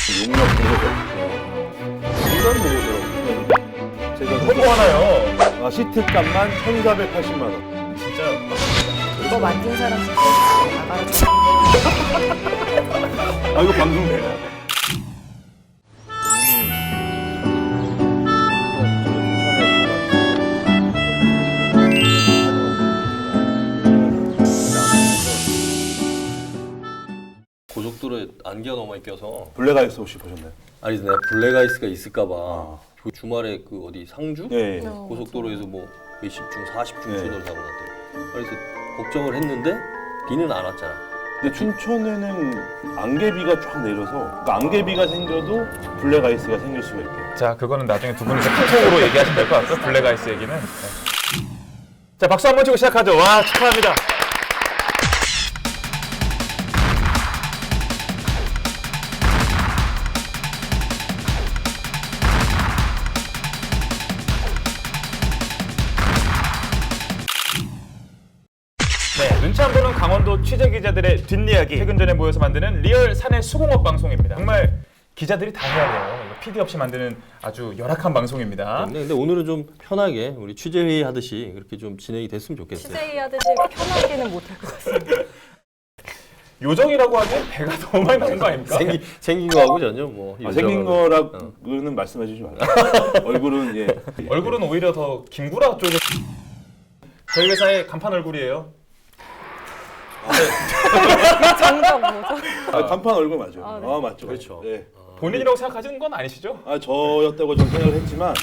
용역 보고서. 이건 보고서라고. 제가 그건 뭐 하나요? 시트값만 1,480만 원. 진짜 이거 만든 사람 진짜 나가라. 아 이거 방송 되나요? 고속도로에 안개가 너무 많이 껴서. 블랙아이스 혹시 보셨나요? 아니 내가 블랙아이스가 있을까봐 그 주말에 그 어디 상주 예. 고속도로에서 뭐 몇십 중 40중 네. 추돌 사고 났대요. 그래서 걱정을 했는데 비는 안 왔잖아. 근데 춘천에는 안개비가 쫙 내려서 그러니까 안개비가 생겨도 블랙아이스가 생길 수가 있대요. 자, 그거는 나중에 두 분이서 카톡으로 얘기하시면 될 것 같고요. 블랙아이스 얘기는. 네. 자, 박수 한번 치고 시작하죠. 와, 축하합니다. 네, 눈치 안 보는 강원도 취재 기자들의 뒷이야기. 퇴근 전에 모여서 만드는 리얼 사내 수공업 방송입니다. 정말 기자들이 다 해야 돼요. 이거 PD 없이 만드는 아주 열악한 방송입니다. 근데 오늘은 좀 편하게 우리 취재회의 하듯이 그렇게 좀 진행이 됐으면 좋겠어요. 취재위 하듯이 편하게는 못할 것 같습니다. 요정이라고 하기엔 배가 너무 많이 나온 거 아닙니까? 생긴 거하고 전혀 뭐 생긴 유정하고. 거라고는 말씀해 주지 말아요. 얼굴은 예. 얼굴은 오히려 더 김구라 쪽에 저희 회사의 간판 얼굴이에요. 정답 뭐죠? 간판 얼굴 맞아요. 아, 네. 맞죠. 그렇죠. 네. 본인이라고 생각하시는 건 아니시죠? 저였다고 좀 생각을 했지만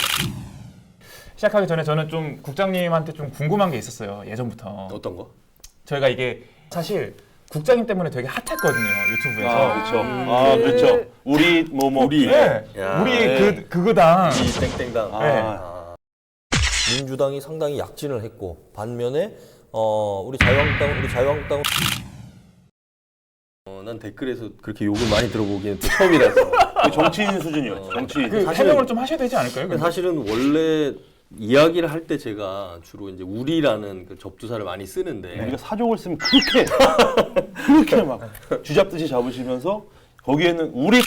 시작하기 전에 저는 좀 국장님한테 좀 궁금한 게 있었어요. 예전부터. 어떤 거? 저희가 이게 사실 국장님 때문에 되게 핫했거든요. 유튜브에서. 그렇죠. 그렇죠. 우리 우리. 네. 야. 우리 네. 그당. 이 땡땡당. 네. 민주당이 상당히 약진을 했고 반면에 우리 자유한국당 난 댓글에서 그렇게 욕을 많이 들어보기는 또 처음이라서. 정치인 수준이었죠. 정치인. 그 사실은- 해명을 좀 하셔야 되지 않을까요? 근데 사실은 원래 이야기를 할 때 제가 주로 이제 우리라는 그 접두사를 많이 쓰는데 우리가 사족을 쓰면 그렇게 막 쥐잡듯이 잡으시면서 거기에는 우리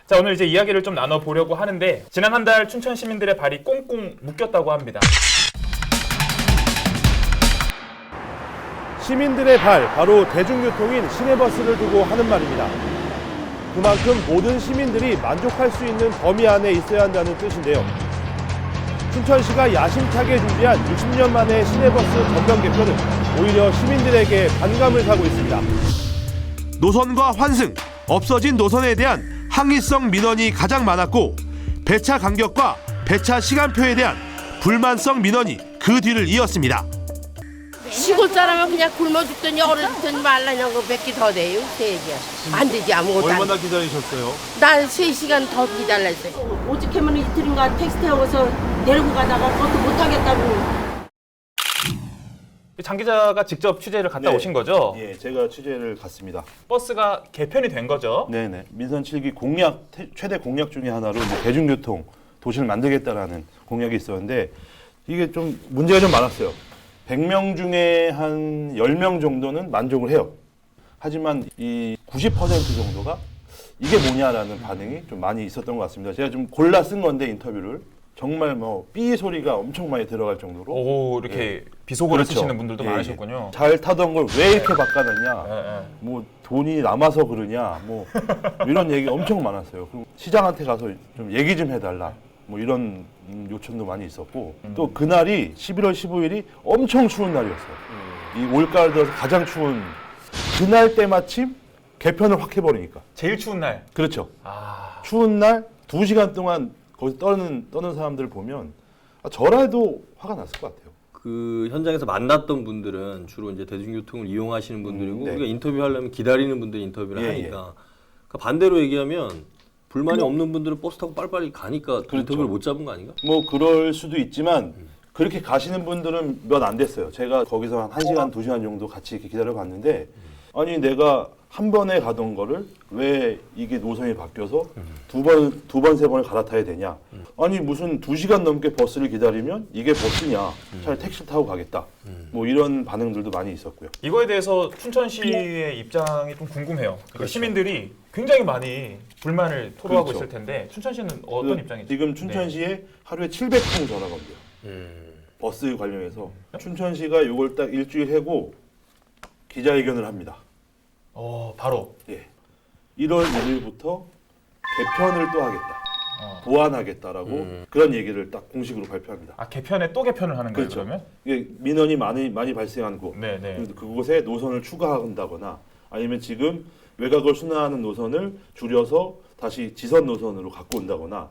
자, 오늘 이제 이야기를 좀 나눠보려고 하는데 지난 한 달 춘천 시민들의 발이 꽁꽁 묶였다고 합니다. 시민들의 발, 바로 대중교통인 시내버스를 두고 하는 말입니다. 그만큼 모든 시민들이 만족할 수 있는 범위 안에 있어야 한다는 뜻인데요. 춘천시가 야심차게 준비한 60년 만의 시내버스 전면 개편은 오히려 시민들에게 반감을 사고 있습니다. 노선과 환승, 없어진 노선에 대한 항의성 민원이 가장 많았고 배차 간격과 배차 시간표에 대한 불만성 민원이 그 뒤를 이었습니다. 시골 사람은 그냥 굶어 죽더니 얼어 죽더니 말라는 거 몇 개 더 돼요? 그 얘기야. 안 되지 아무것도 안 돼. 기다리셨어요? 난 3시간 더 기다렸어요. 오죽하면 이틀인가 택시 태워서 데리고 가다가 그것도 못하겠다고. 장 기자가 직접 취재를 갔다 네. 오신 거죠? 예, 제가 취재를 갔습니다. 버스가 개편이 된 거죠? 네네. 민선 7기 공약 최대 공약 중에 하나로 이제 대중교통 도시를 만들겠다라는 공약이 있었는데 이게 좀 문제가 좀 많았어요. 100명 중에 한 10명 정도는 만족을 해요. 하지만 이 90% 정도가 이게 뭐냐라는 반응이 좀 많이 있었던 것 같습니다. 제가 좀 골라 쓴 건데 인터뷰를 정말 뭐 삐 소리가 엄청 많이 들어갈 정도로 오, 이렇게 예. 비속어를 그렇죠. 쓰시는 분들도 예, 많으셨군요. 잘 타던 걸 왜 이렇게 바꿔놨냐, 예, 예. 뭐 돈이 남아서 그러냐, 뭐 이런 얘기 엄청 많았어요. 그리고 시장한테 가서 좀 얘기 좀 해달라, 뭐 이런 요청도 많이 있었고 또 그날이 11월 15일이 엄청 추운 날이었어요. 이 올가을 들어서 가장 추운 그날 때마침 개편을 확 해버리니까. 제일 추운 날. 그렇죠. 아, 추운 날 2시간 동안 거기서 떠는 사람들을 보면 저라도 화가 났을 것 같아요. 그 현장에서 만났던 분들은 주로 이제 대중교통을 이용하시는 분들이고 네. 우리가 인터뷰하려면 기다리는 분들이 인터뷰를 예, 하니까 그러니까 반대로 얘기하면 불만이 없는 분들은 버스 타고 빨리빨리 가니까 그렇죠. 인터뷰를 못 잡은 거 아닌가? 뭐 그럴 수도 있지만 그렇게 가시는 분들은 몇 안 됐어요. 제가 거기서 한 1시간, 2시간 정도 같이 이렇게 기다려 봤는데 아니 내가 한 번에 가던 거를 왜 이게 노선이 바뀌어서 두 번, 세 번을 갈아타야 되냐. 아니 무슨 2시간 넘게 버스를 기다리면 이게 버스냐. 차라리 택시를 타고 가겠다. 뭐 이런 반응들도 많이 있었고요. 이거에 대해서 춘천시의 입장이 좀 궁금해요. 그러니까 그렇죠. 시민들이 굉장히 많이 불만을 토로하고 그렇죠. 있을 텐데 춘천시는 어떤 그 입장이죠? 지금 춘천시에 하루에 700통 전화가 온대요. 음. 버스 관련해서 춘천시가 이걸 딱 일주일 해고 기자회견을 합니다. 바로. 예. 1월 1일부터 개편을 또 하겠다. 어. 보완하겠다라고 그런 얘기를 딱 공식으로 발표합니다. 아 개편에 또 개편을 하는 거예요 그렇죠. 그러면? 이게 민원이 많이 발생한 곳, 네네. 그곳에 노선을 추가한다거나 아니면 지금 외곽을 순환하는 노선을 줄여서 다시 지선 노선으로 갖고 온다거나.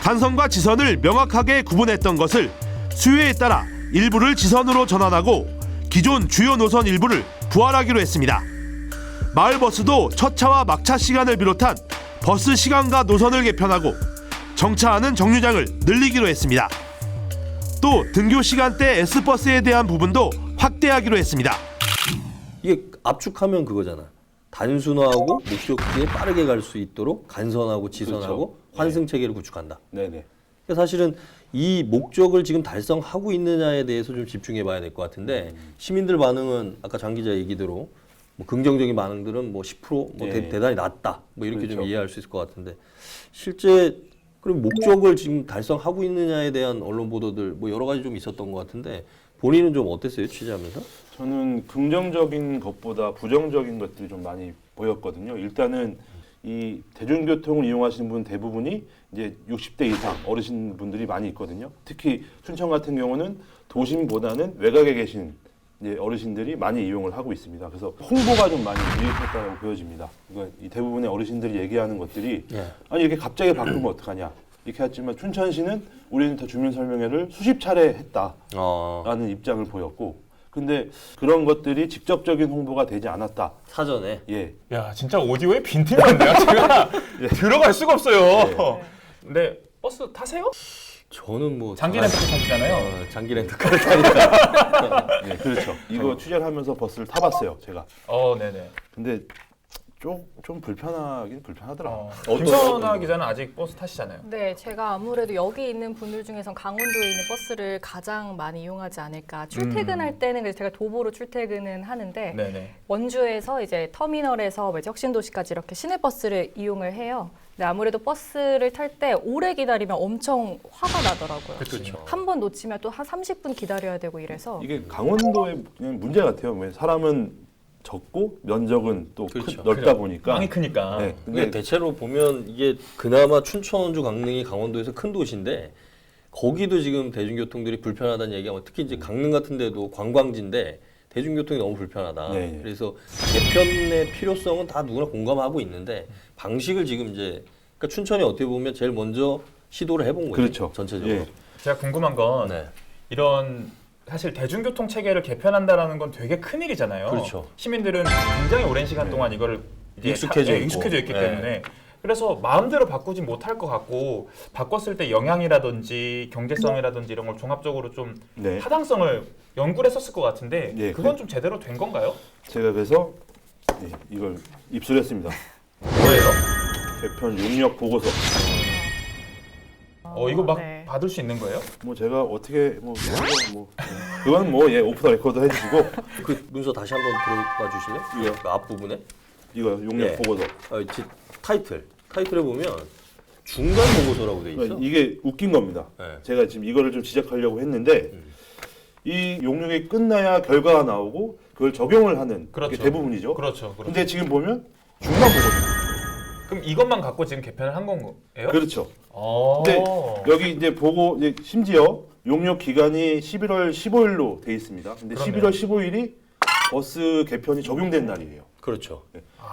단선과 지선을 명확하게 구분했던 것을 수요에 따라 일부를 지선으로 전환하고 기존 주요 노선 일부를 부활하기로 했습니다. 마을버스도 첫 차와 막차 시간을 비롯한 버스 시간과 노선을 개편하고 정차하는 정류장을 늘리기로 했습니다. 또 등교 시간대 S버스에 대한 부분도 확대하기로 했습니다. 이게 압축하면 그거잖아. 단순화하고 목적지에 빠르게 갈 수 있도록 간선하고 지선하고 그렇죠. 환승 체계를 구축한다. 네네. 그러니까 사실은 이 목적을 지금 달성하고 있느냐에 대해서 좀 집중해 봐야 될 것 같은데 시민들 반응은 아까 장 기자 얘기대로 뭐 긍정적인 반응들은 뭐 10% 뭐 예. 대단히 낮다. 뭐 이렇게 좀 그렇죠. 이해할 수 있을 것 같은데 실제 그럼 목적을 지금 달성하고 있느냐에 대한 언론 보도들 뭐 여러 가지 좀 있었던 것 같은데 본인은 좀 어땠어요 취재하면서? 저는 긍정적인 것보다 부정적인 것들이 좀 많이 보였거든요. 일단은 이 대중교통을 이용하시는 분 대부분이 이제 60대 이상 어르신분들이 많이 있거든요. 특히 춘천 같은 경우는 도심보다는 외곽에 계신 이제 어르신들이 많이 이용을 하고 있습니다. 그래서 홍보가 좀 많이 미흡했다고 보여집니다. 그러니까 이 대부분의 어르신들이 얘기하는 것들이 예. 아니 이렇게 갑자기 바꾸면 어떡하냐 이렇게 했지만 춘천시는 우리는 주민 설명회를 수십 차례 했다라는 입장을 보였고 근데 그런 것들이 직접적인 홍보가 되지 않았다. 사전에 예. 야 진짜 오디오에 빈틈이 없네요. 제가 들어갈 수가 없어요. 근데 버스 타세요? 저는 뭐 장기 렌트카 타시잖아요. 장기 렌트카를 타니까 네, 그렇죠. 이거 취재를 하면서 버스를 타봤어요, 제가. 네네. 근데 좀 불편하긴 불편하더라. 김선아 기자는 아직 버스 타시잖아요. 네, 제가 아무래도 여기 있는 분들 중에선 강원도에 있는 버스를 가장 많이 이용하지 않을까. 출퇴근할 때는 그래서 제가 도보로 출퇴근은 하는데 네네. 원주에서 이제 터미널에서 이제 혁신도시까지 이렇게 시내버스를 이용을 해요. 근데 아무래도 버스를 탈 때 오래 기다리면 엄청 화가 나더라고요. 그렇죠. 한 번 놓치면 또 한 30분 기다려야 되고 이래서 이게 강원도의 그냥 문제 같아요. 왜 사람은 적고 면적은 또 그렇죠. 넓다 보니까. 땅이 크니까. 네, 근데 근데 대체로 보면 이게 그나마 춘천, 원주, 강릉이 강원도에서 큰 도시인데 거기도 지금 대중교통들이 불편하다는 얘기가 뭐 특히 이제 강릉 같은 데도 관광지인데 대중교통이 너무 불편하다. 네. 그래서 개편의 필요성은 다 누구나 공감하고 있는데 방식을 지금 이제 그러니까 춘천이 어떻게 보면 제일 먼저 시도를 해본 거죠. 그렇죠. 전체적으로. 예. 제가 궁금한 건 네. 이런 사실 대중교통 체계를 개편한다라는 건 되게 큰 일이잖아요. 그렇죠. 시민들은 굉장히 오랜 시간 동안 이거를 이제 익숙해져 있고. 익숙해져 있기 네. 때문에 그래서 마음대로 바꾸지 못할 것 같고 바꿨을 때 영향이라든지 경제성이라든지 이런 걸 종합적으로 좀 네. 타당성을 연구를 했었을 것 같은데 예, 그건 좀 제대로 된 건가요? 제가 그래서 이걸 입수했습니다. 뭐예요? 개편 용역 보고서. 이거 막 네. 받을 수 있는 거예요? 뭐 제가 어떻게 그건 뭐 오프 더 레코드 해주시고 그 문서 다시 한번 들어봐 주실래요? 이거. 그 앞부분에 이거 용역 예. 보고서. 타이틀에 보면 중간 보고서라고 돼 있어. 그러니까 이게 웃긴 겁니다. 네. 제가 지금 이거를 좀 지적하려고 했는데 이 용역이 끝나야 결과가 나오고 그걸 적용을 하는 그렇죠. 게 대부분이죠. 그렇죠. 근데 지금 보면 중간 보거든요. 그럼 이것만 갖고 지금 개편을 한 거예요? 그렇죠. 근데 여기 이제 보고 이제 심지어 용역 기간이 11월 15일로 돼 있습니다. 근데 그렇네요. 11월 15일이 버스 개편이 적용된 날이에요. 그렇죠.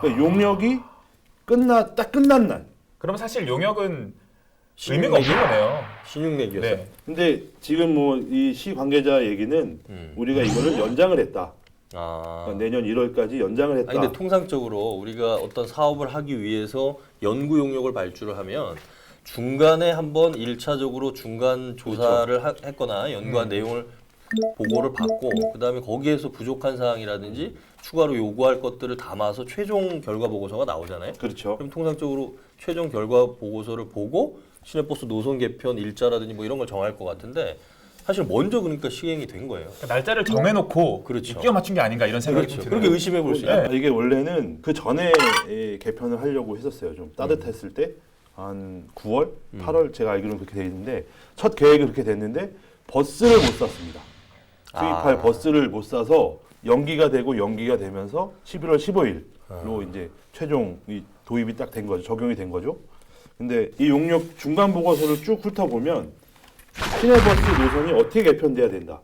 그러니까 용역이 끝난 날. 그럼 사실 용역은 의미가 없는 거네요. 신용내기였어요. 네. 근데 지금 뭐 이 시 관계자 얘기는 우리가 이거를 연장을 했다. 그러니까 내년 1월까지 연장을 했다. 아니, 근데 통상적으로 우리가 어떤 사업을 하기 위해서 연구 용역을 발주를 하면 중간에 한번 1차적으로 중간 조사를 했거나 연구한 내용을 보고를 받고 그다음에 거기에서 부족한 사항이라든지 추가로 요구할 것들을 담아서 최종 결과 보고서가 나오잖아요. 그렇죠. 그럼 통상적으로 최종 결과 보고서를 보고 시내버스 노선 개편 일자라든지 뭐 이런 걸 정할 것 같은데 사실 먼저 그러니까 시행이 된 거예요. 그러니까 날짜를 정해놓고 그렇죠. 끼워 맞춘 게 아닌가 이런 생각이 그렇죠. 좀 그렇게 드네요. 의심해 볼 수 있어요. 이게 원래는 그 전에 개편을 하려고 했었어요. 좀 따뜻했을 때 한 9월, 8월 제가 알기로는 그렇게 돼 있는데 첫 계획이 그렇게 됐는데 버스를 못 샀습니다. 수입할 버스를 못 사서 연기가 되면서 11월 15일로 이제 최종 도입이 딱 된 거죠. 적용이 된 거죠. 근데 이 용역 중간 보고서를 쭉 훑어보면 시내버스 노선이 어떻게 개편돼야 된다.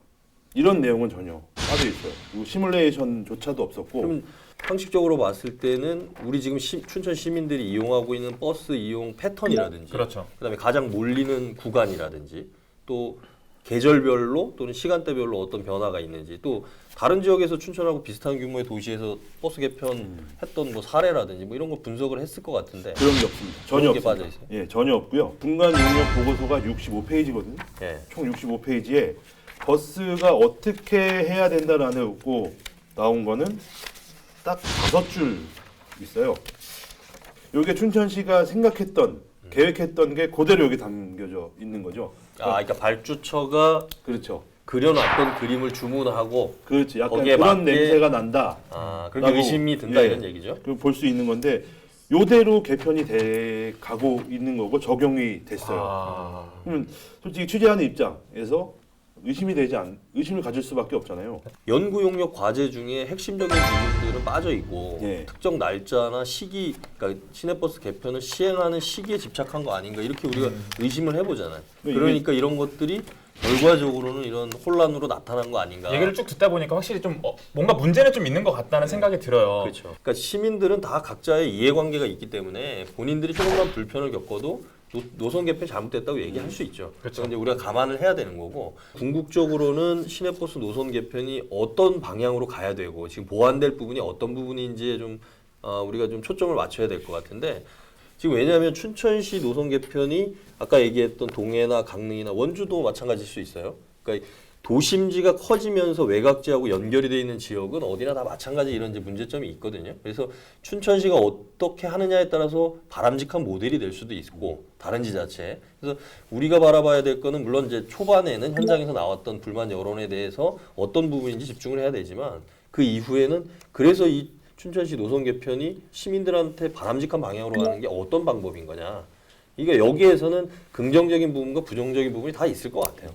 이런 내용은 전혀 빠져 있어요. 그리고 시뮬레이션조차도 없었고. 그럼 상식적으로 봤을 때는 우리 지금 춘천 시민들이 이용하고 있는 버스 이용 패턴이라든지 그렇죠. 그다음에 가장 몰리는 구간이라든지 또 계절별로 또는 시간대별로 어떤 변화가 있는지 또 다른 지역에서 춘천하고 비슷한 규모의 도시에서 버스 개편했던 뭐 사례라든지 뭐 이런 거 분석을 했을 것 같은데 그런 게 없습니다. 전혀 그런 게 없습니다. 빠져 있어요. 예, 전혀 없고요. 중간 용역 보고서가 65페이지거든요. 예. 총 65페이지에 버스가 어떻게 해야 된다라는 고 나온 거는 딱 5줄 있어요. 이게 춘천시가 생각했던 계획했던 게 그대로 여기 담겨져 있는 거죠. 그러니까 발주처가 그렇죠. 그려놨던 그림을 주문하고 그렇지. 약간 거기에 그런 맞게- 냄새가 난다. 그렇게 라고, 의심이 든다 예, 이런 얘기죠. 볼 수 있는 건데 요대로 개편이 돼 가고 있는 거고 적용이 됐어요. 그러면 솔직히 취재하는 입장에서 의심을 가질 수밖에 없잖아요. 연구 용역 과제 중에 핵심적인 부분들은 빠져 있고 예. 특정 날짜나 시기, 그러니까 시내버스 개편을 시행하는 시기에 집착한 거 아닌가 이렇게 우리가 의심을 해보잖아요. 이게- 그러니까 이런 것들이 결과적으로는 이런 혼란으로 나타난 거 아닌가. 얘기를 쭉 듣다 보니까 확실히 좀 뭔가 문제는 좀 있는 것 같다는 생각이 들어요. 그렇죠. 그러니까 시민들은 다 각자의 이해관계가 있기 때문에 본인들이 조금만 불편을 겪어도 노선 개편 잘못됐다고 얘기할 수 있죠. 그렇죠. 근데 우리가 감안을 해야 되는 거고 궁극적으로는 시내버스 노선 개편이 어떤 방향으로 가야 되고 지금 보완될 부분이 어떤 부분인지에 좀 우리가 좀 초점을 맞춰야 될 것 같은데 지금 왜냐하면 춘천시 노선 개편이 아까 얘기했던 동해나 강릉이나 원주도 마찬가지일 수 있어요. 그러니까 도심지가 커지면서 외곽지하고 연결이 되어 있는 지역은 어디나 다 마찬가지 이런 이제 문제점이 있거든요. 그래서 춘천시가 어떻게 하느냐에 따라서 바람직한 모델이 될 수도 있고 다른 지자체. 그래서 우리가 바라봐야 될 거는 물론 이제 초반에는 현장에서 나왔던 불만 여론에 대해서 어떤 부분인지 집중을 해야 되지만 그 이후에는 그래서 이 춘천시 노선 개편이 시민들한테 바람직한 방향으로 가는 게 어떤 방법인 거냐. 이게 여기에서는 긍정적인 부분과 부정적인 부분이 다 있을 것 같아요.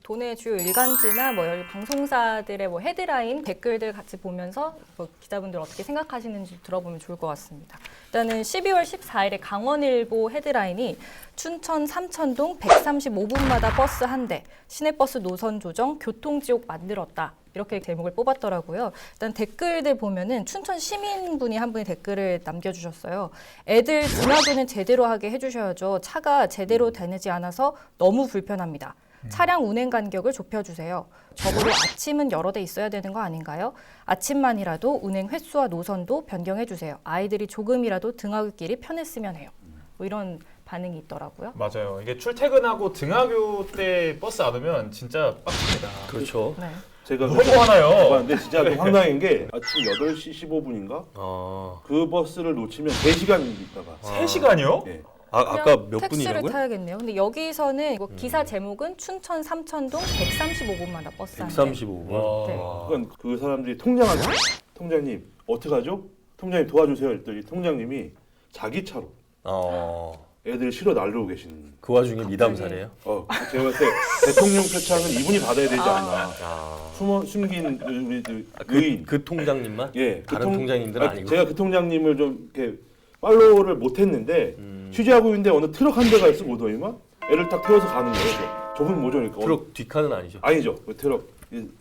도내 주요 일간지나 뭐 여기 방송사들의 뭐 헤드라인 댓글들 같이 보면서 뭐 기자분들 어떻게 생각하시는지 들어보면 좋을 것 같습니다. 일단은 12월 14일에 강원일보 헤드라인이 춘천 삼천동 135분마다 버스 한 대, 시내버스 노선 조정, 교통지옥 만들었다. 이렇게 제목을 뽑았더라고요. 일단 댓글들 보면은 춘천 시민분이 한 분이 댓글을 남겨주셨어요. 애들 등하교는 제대로 하게 해주셔야죠. 차가 제대로 다니지 않아서 너무 불편합니다. 차량 운행 간격을 좁혀주세요. 적어도 아침은 여러 대 있어야 되는 거 아닌가요? 아침만이라도 운행 횟수와 노선도 변경해주세요. 아이들이 조금이라도 등하굣길이 편했으면 해요. 뭐 이런 반응이 있더라고요. 맞아요. 이게 출퇴근하고 등하교 때 버스 안 오면 진짜 빡칩니다. 그렇죠. 네. 제가 너무 화나요. 근데 진짜 좀 황당한 게 아침 8시 15분인가? 그 버스를 놓치면 3시간 있다가 3시간이요? 예. 아까 몇 택시를 분이라고요? 타야겠네요. 근데 여기서는 이거 기사 제목은 춘천 삼천동 135분마다 버스 한 대. 135분. 네. 그러니까 그 사람들이 통장한테 통장님 어떡하죠? 통장님 도와주세요 했더니 통장님이 자기 차로 애들 실어 날르고 계시는. 그 와중에 미담사래요? 제가 봤을 때 대통령 표창은 이분이 받아야 되지 않나. 숨긴 우리 의인. 그 통장님만? 예, 다른 통장님들은 아니고? 제가 그 통장님을 좀 이렇게 팔로우를 못했는데 취재하고 있는데 어느 트럭 한 대가 있어 오더니만 애를 딱 태워서 가는 거예요. 저분 뭐죠니까. 트럭 뒷칸은 아니죠? 아니죠. 그 트럭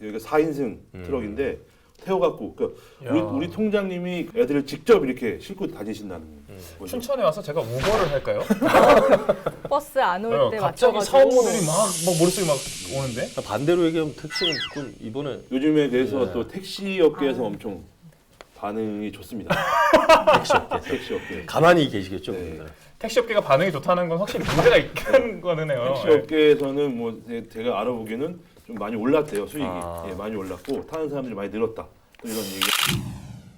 여기가 4인승 트럭인데 태워갖고 우리 통장님이 애들을 직접 이렇게 싣고 다니신다는 거죠. 춘천에 와서 제가 우버를 할까요? 버스 안 올 때 갑자기 맞춰가지고 사업모들이 막 머릿속에 막 오는데? 반대로 얘기하면 택시는 좀 이번에 요즘에 그래서 또 택시 업계에서 엄청 반응이 좋습니다. 택시 업계. 가만히 계시겠죠, 네. 그분들. 택시업계가 반응이 좋다는 건 확실히 문제가 있는 거네요. 택시 업계에서는 뭐 제가 알아보기에는 좀 많이 올랐대요 수익이. 아. 예, 많이 올랐고 타는 사람들이 많이 늘었다. 또 이런 얘기.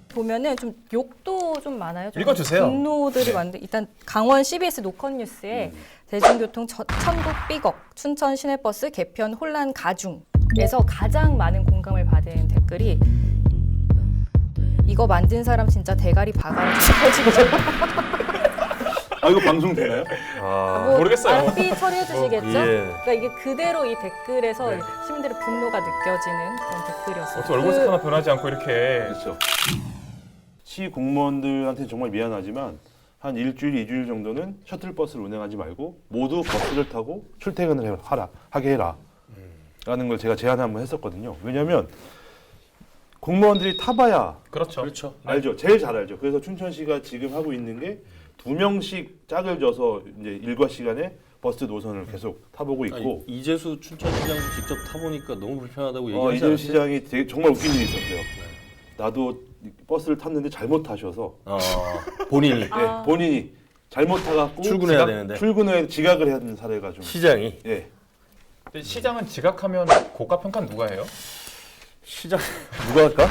보면은 좀 욕도 좀 많아요. 좀 읽어주세요. 분노들이 네. 많은데 일단 강원 CBS 노컷뉴스에 대중교통 천국 삐걱 춘천 시내버스 개편 혼란 가중에서 가장 많은 공감을 받은 댓글이 이거 만든 사람 진짜 대가리 박아라 터지죠. 아 이거 방송 되나요? 뭐 모르겠어요. RP 처리해 주시겠죠? 예. 그러니까 이게 그대로 이 댓글에서 네. 시민들의 분노가 느껴지는 그런 댓글이었어요. 어떻게 얼굴 색 하나 변하지 않고 이렇게 그렇죠. 시 공무원들한테 정말 미안하지만 한 일주일, 2주일 정도는 셔틀버스를 운행하지 말고 모두 버스를 타고 출퇴근을 하게 해라. 라는 걸 제가 제안을 한번 했었거든요. 왜냐하면 공무원들이 타봐야 그렇죠. 그렇죠. 알죠. 제일 잘 알죠. 그래서 춘천시가 지금 하고 있는 게 2명씩 짝을 져서 이제 일과 시간에 버스 노선을 계속 타보고 있고 아니, 이재수 춘천시장도 직접 타보니까 너무 불편하다고 얘기하지 이재수 않았어요? 시장이 되게 정말 웃긴 일이 있었어요. 나도 버스를 탔는데 잘못 타셔서 본인이 네, 본인이 잘못 타갖고 출근해야 되는데 출근에 지각을 하는 사례가 좀 시장이 예. 근데 시장은 지각하면 고가 평가는 누가 해요? 시장 누가 할까?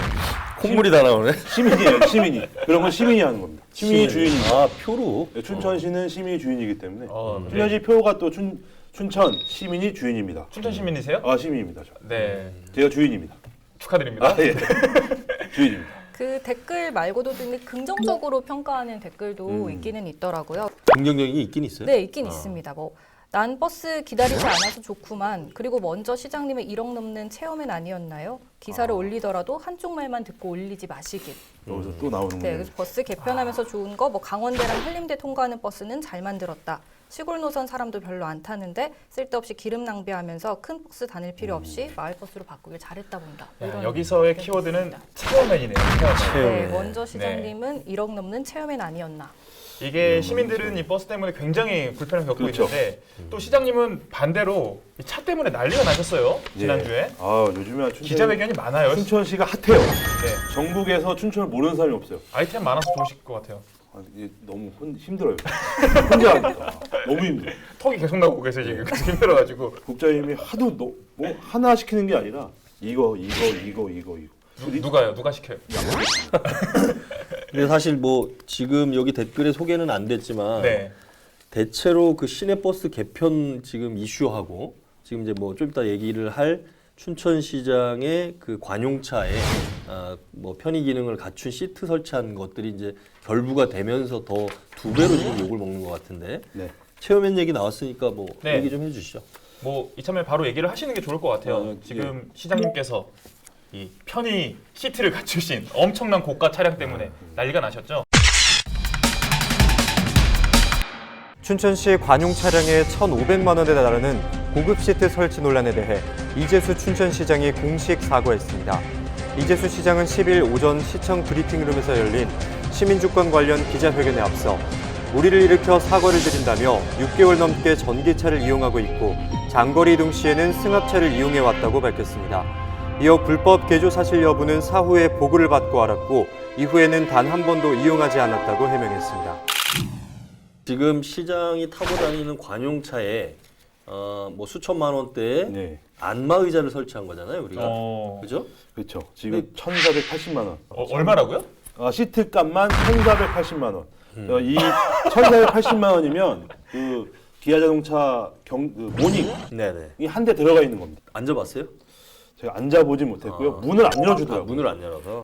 콧물이 다 나오네. 시민이에요. 시민이 그런 건 시민이 하는 겁니다. 시민이 주인입니다. 아 표로. 네, 춘천시는 시민이 주인이기 때문에 네. 춘천시 표가 또 춘천 시민이 주인입니다. 춘천 시민이세요? 아 시민입니다. 저. 네. 제가 주인입니다. 축하드립니다. 아 예. 주인입니다. 그 댓글 말고도 근데 긍정적으로 평가하는 댓글도 있기는 있더라고요. 긍정적인 게 있긴 있어요. 네, 있긴 있습니다. 뭐 난 버스 기다리지 않아서 좋구만. 그리고 먼저 시장님의 1억 넘는 체험엔 아니었나요? 기사를 올리더라도 한쪽 말만 듣고 올리지 마시길. 여기서 또 나오는 네, 거예요. 그래서 버스 개편하면서 좋은 거 뭐 강원대랑 한림대 통과하는 버스는 잘 만들었다. 시골 노선 사람도 별로 안 타는데 쓸데없이 기름 낭비하면서 큰 버스 다닐 필요 없이 마을 버스로 바꾸길 잘했다 본다. 뭐 야, 이런 여기서의 댓글이 키워드는 있습니다. 체험맨이네요. 체험맨. 네, 먼저 시장님은 1억 넘는 체험엔 아니었나. 이게 시민들은 이 버스 때문에 굉장히 불편을 겪고 그렇죠. 있는데 또 시장님은 반대로 이 차 때문에 난리가 나셨어요. 지난주에. 예. 아 요즘에 춘천 기자회견이 많아요. 춘천시가 핫해요. 네. 전국에서 춘천을 모르는 사람이 없어요. 아이템 많아서 좋으실 것 같아요. 아, 이게 너무 힘들어요. 혼자 하니까 너무 힘들어. 턱이 계속 나오고 계세요 지금. 계속 힘들어가지고. 국장님이 하도 뭐 하나 시키는 게 아니라 이거. 누가요? 누가 시켜요? 근데 사실 뭐 지금 여기 댓글에 소개는 안 됐지만 네. 대체로 그 시내버스 개편 지금 이슈하고 지금 이제 뭐 좀 이따 얘기를 할 춘천시장의 그 관용차에 뭐 편의 기능을 갖춘 시트 설치한 것들이 이제 결부가 되면서 더 두 배로 지금 욕을 먹는 것 같은데 네. 체험엔 얘기 나왔으니까 뭐 네. 얘기 좀 해주시죠. 뭐 이참에 바로 얘기를 하시는 게 좋을 것 같아요. 지금 시장님께서 이 편의 시트를 갖추신 엄청난 고가 차량 때문에 난리가 나셨죠. 춘천시 관용 차량에 1,500만 원에 달하는 고급 시트 설치 논란에 대해 이재수 춘천시장이 공식 사과했습니다. 이재수 시장은 10일 오전 시청 브리핑룸에서 열린 시민주권 관련 기자회견에 앞서 무리를 일으켜 사과를 드린다며 6개월 넘게 전기차를 이용하고 있고 장거리 이동 시에는 승합차를 이용해 왔다고 밝혔습니다. 이어 불법 개조 사실 여부는 사후에 보고를 받고 알았고 이후에는 단 한 번도 이용하지 않았다고 해명했습니다. 지금 시장이 타고 다니는 관용차에 뭐 수천만 원대의 네. 안마 의자를 설치한 거잖아요, 우리가. 그죠? 그렇죠. 지금 1,480만 원. 얼마라고요? 시트 값만 1,480만 원. 이 1,480만 원이면 그 기아 자동차 그 모닝이 네네. 한 대 들어가 있는 겁니다. 앉아봤어요? 제가 앉아보지 못했고요. 문을 안 열어주더라고요. 문을 안 열어서.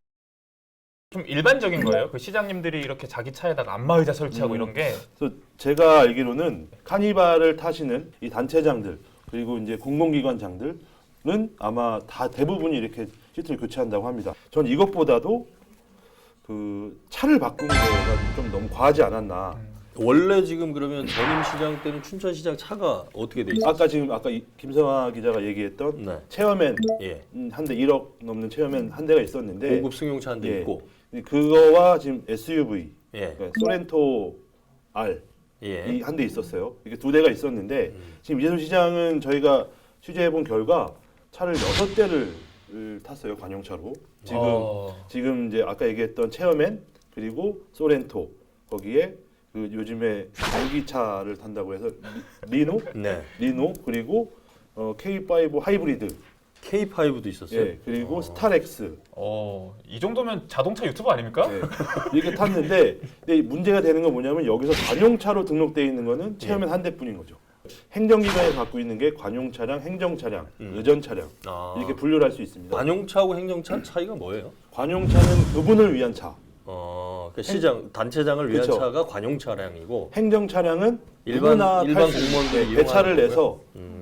좀 일반적인 거예요. 그 시장님들이 이렇게 자기 차에다가 안마 의자 설치하고 이런 게. 그래서 제가 알기로는 카니발을 타시는 이 단체장들 그리고 이제 공공기관장들은 아마 다 대부분이 이렇게 시트를 교체한다고 합니다. 전 이것보다도 그 차를 바꾸는 거가 좀 너무 과하지 않았나. 원래 지금 그러면 전임 시장 때는 춘천시장 차가 어떻게 돼 있어요? 아까 김성아 기자가 얘기했던 네. 체어맨 예. 한 대 1억 넘는 체어맨 한 대가 있었는데 고급 승용차 한 대 예. 있고. 그거와 지금 SUV 예. 그러니까 소렌토 R 예. 이 한 대 있었어요. 이게 두 대가 있었는데 지금 이재수 시장은 저희가 취재해 본 결과 차를 6대를 탔어요. 관용차로. 지금 이제 아까 얘기했던 체어맨 그리고 소렌토 거기에 그 요즘에 전기차를 탄다고 해서 리노 네. 그리고 K5 하이브리드 K5도 있었어요. 예, 그리고 스타렉스 이 정도면 자동차 유튜버 아닙니까? 네, 이렇게 탔는데 근데 문제가 되는 건 뭐냐면 여기서 관용차로 등록되어 있는 거는 체험엔 한 대뿐인 거죠. 행정기관에서 갖고 있는 게 관용차량, 행정차량, 의전차량 이렇게 분류를 할 수 있습니다. 관용차하고 행정차 차이가 뭐예요? 관용차는 그분을 위한 차, 그 시장 단체장을 위한 그쵸. 차가 관용차량이고 행정차량은 일반 누구나 탈 수 공무원들이 있는 배차를 이용하는 내서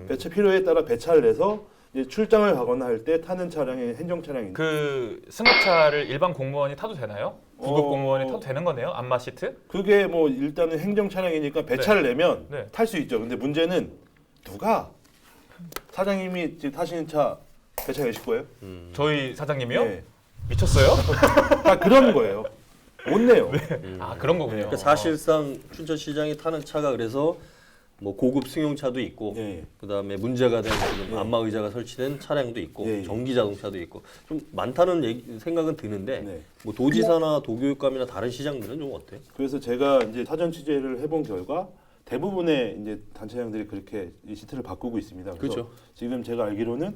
배차 필요에 따라 배차를 내서 이제 출장을 가거나 할 때 타는 차량이 행정차량입니다. 그 승합차를 일반 공무원이 타도 되나요? 구급 공무원이 타도 되는 거네요? 안마 시트? 그게 뭐 일단은 행정차량이니까 배차를 내면 네. 탈 수 있죠. 근데 문제는 누가 사장님이 지금 타시는 차 배차 내실 거예요? 저희 사장님이요? 네. 미쳤어요? 다 그런 거예요. 못 내요. 아 그런 거군요. 그러니까 사실상 춘천시장이 타는 차가 그래서 뭐 고급 승용차도 있고 예. 그다음에 문제가 된 지금 안마 의자가 설치된 차량도 있고 예, 예. 전기 자동차도 있고 좀 많다는 생각은 드는데 네. 뭐 도지사나 도교육감이나 다른 시장들은 좀 어때요? 그래서 제가 이제 사전 취재를 해본 결과 대부분의 이제 단체장들이 그렇게 이 시트를 바꾸고 있습니다. 그래서 그렇죠. 지금 제가 알기로는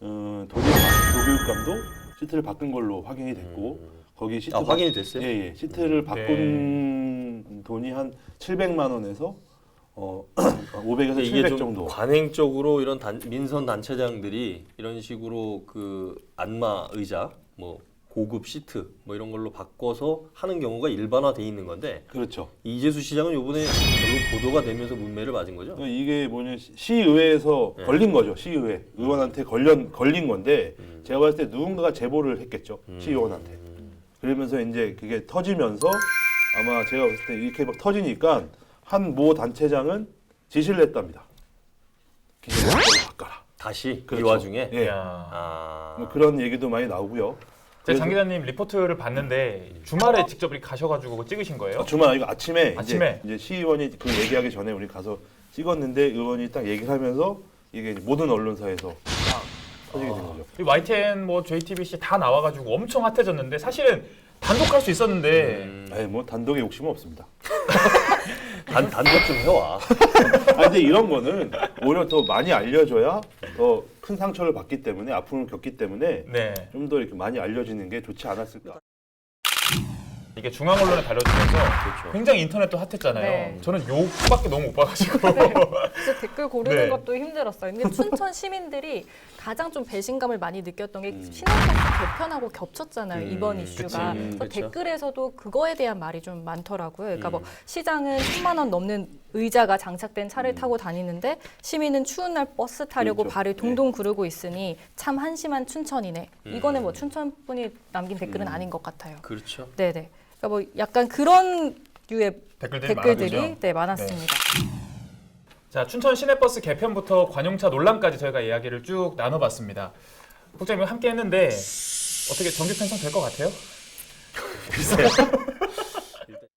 도교육감도 시트를 바꾼 걸로 확인이 됐고 거기 시트 확인이 됐어요? 예, 시트를 바꾼 돈이 한 700만 원에서 500에서 이게 700 좀 정도. 관행적으로 이런 민선 단체장들이 이런 식으로 그 안마 의자, 뭐 고급 시트 뭐 이런 걸로 바꿔서 하는 경우가 일반화돼 있는 건데 그렇죠. 이재수 시장은 이번에 별로 보도가 되면서 문매를 맞은 거죠? 이게 뭐냐 시의회에서 네. 걸린 거죠. 시의회 의원한테 걸린 건데 제가 봤을 때 누군가가 제보를 했겠죠. 시의원한테. 그러면서 이제 그게 터지면서 아마 제가 봤을 때 이렇게 막 터지니까 한 모 단체장은 지시를 했답니다. 기존을 바꿔라. 다시 그렇죠. 이 와중에 예. 이야. 뭐 그런 얘기도 많이 나오고요. 제가 장 기자님 리포트를 봤는데 주말에 직접 이렇게 가셔가지고 찍으신 거예요? 주말 이거 아침에 아침에? 이제 시의원이 그 얘기하기 전에 우리 가서 찍었는데 의원이 딱 얘기를 하면서 이게 이제 모든 언론사에서 딱 터지게 된 거죠. 이 YTN, 뭐 JTBC 다 나와가지고 엄청 핫해졌는데 사실은 단독할 수 있었는데 아니 뭐 단독에 욕심은 없습니다. 단독 좀 해와. 아 근데 이런 거는 오히려 더 많이 알려줘야 더 큰 상처를 받기 때문에 아픔을 겪기 때문에 네. 좀 더 이렇게 많이 알려지는 게 좋지 않았을까. 이게 중앙 언론에 달려지면서 굉장히 인터넷도 핫했잖아요. 네. 저는 욕밖에 너무 못 봐가지고. 그래서 댓글 고르는 네. 것도 힘들었어요. 근데 춘천 시민들이 가장 좀 배신감을 많이 느꼈던 게 신한버스 개편하고 겹쳤잖아요. 이번 이슈가. 그래서 그쵸. 댓글에서도 그거에 대한 말이 좀 많더라고요. 그러니까 뭐 시장은 10만 원 넘는 의자가 장착된 차를 타고 다니는데 시민은 추운 날 버스 타려고 그렇죠. 발을 동동 구르고 있으니 참 한심한 춘천이네. 이거는 뭐 춘천 분이 남긴 댓글은 아닌 것 같아요. 그렇죠. 네네. 그러니까 뭐 약간 그런 류의 댓글들이 댓글들이 많았죠. 네, 많았습니다. 자, 춘천 시내버스 개편부터 관용차 논란까지 저희가 이야기를 쭉 나눠봤습니다. 국장님 함께 했는데 어떻게 정규 편성 될 것 같아요? 글쎄요.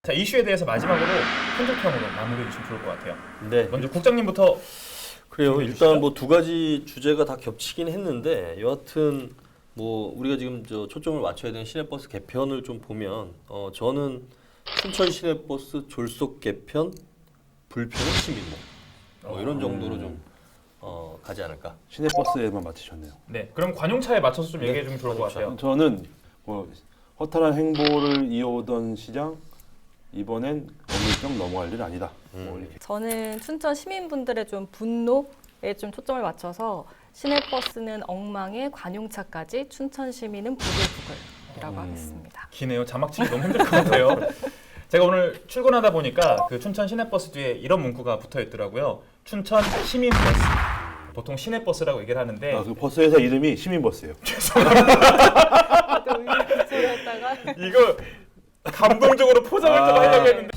자, 이슈에 대해서 마지막으로 한 줄 평으로 마무리해 주시면 좋을 것 같아요. 네. 먼저 국장님부터. 그래요. 일단 뭐 두 가지 주제가 다 겹치긴 했는데 여하튼 뭐 우리가 지금 저 초점을 맞춰야 되는 시내버스 개편을 좀 보면 저는 춘천 시내버스 졸속 개편 불편한 시민목 뭐 이런 정도로 좀 가지 않을까. 시내버스에만 맞추셨네요. 네, 그럼 관용차에 맞춰서 좀 얘기해 주면 좋을 것 같아요. 저는 뭐 허탈한 행보를 이어오던 시장 이번엔 어물쩍 넘어갈 일 아니다. 뭐 이렇게. 저는 춘천 시민분들의 좀 분노에 좀 초점을 맞춰서 시내버스는 엉망에 관용차까지 춘천 시민은 부글부글이라고 하겠습니다. 기네요. 자막치기 너무 힘들 것 같아요. 제가 오늘 출근하다 보니까 그 춘천 시내버스 뒤에 이런 문구가 붙어 있더라고요. 춘천 시민버스. 보통 시내버스라고 얘기를 하는데 그 버스 회사 이름이 시민버스예요. 또 의미 부처였다가 이거 감동적으로 포장을 좀 하려고 했는데.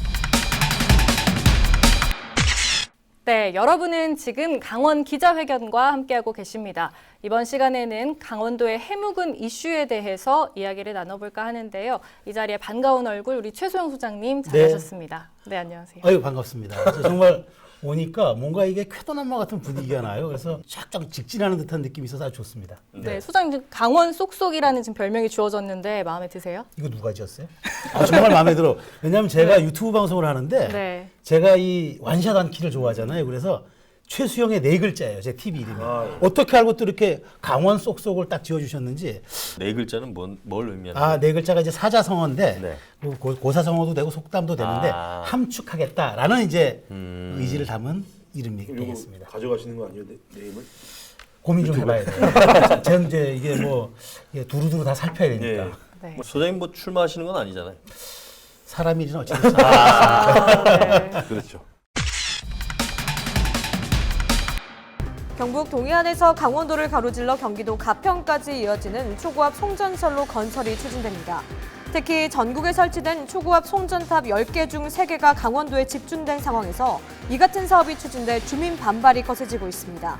네, 여러분은 지금 강원 기자회견과 함께하고 계십니다. 이번 시간에는 강원도의 해묵은 이슈에 대해서 이야기를 나눠볼까 하는데요. 이 자리에 반가운 얼굴 우리 최소영 소장님 잘하셨습니다. 네, 안녕하세요. 아유 반갑습니다. 정말 오니까 뭔가 이게 쾌도남마 같은 분위기가 나요. 그래서 쫙쫙 직진하는 듯한 느낌이 있어서 아주 좋습니다. 네, 소장님 강원 쏙쏙이라는 지금 별명이 주어졌는데 마음에 드세요? 이거 누가 지었어요? 정말 마음에 들어. 왜냐하면 제가 유튜브 방송을 하는데 네. 제가 이 완샷 않기를 좋아하잖아요. 그래서 최수영의 네 글자예요. 제 TV 이름이. 아, 예. 어떻게 알고 또 이렇게 강원 쏙쏙을 딱 지어주셨는지. 네 글자는 뭘 의미하는 아, 네 글자가 이제 사자성어인데 네. 고사성어도 되고 속담도 되는데 아. 함축하겠다라는 이제 의지를 담은 이름이 이거 되겠습니다. 가져가시는 거 아니에요? 네임을? 고민 좀 해봐야 돼요. 저는 이제 이게 뭐 이게 두루두루 다 살펴야 되니까. 예. 네. 뭐 소장님 뭐 출마하시는 건 아니잖아요. 사람 일은 어쨌든 그렇죠. 경북 동해안에서 강원도를 가로질러 경기도 가평까지 이어지는 초고압 송전선로 건설이 추진됩니다. 특히 전국에 설치된 초고압 송전탑 10개 중 3개가 강원도에 집중된 상황에서 이 같은 사업이 추진돼 주민 반발이 거세지고 있습니다.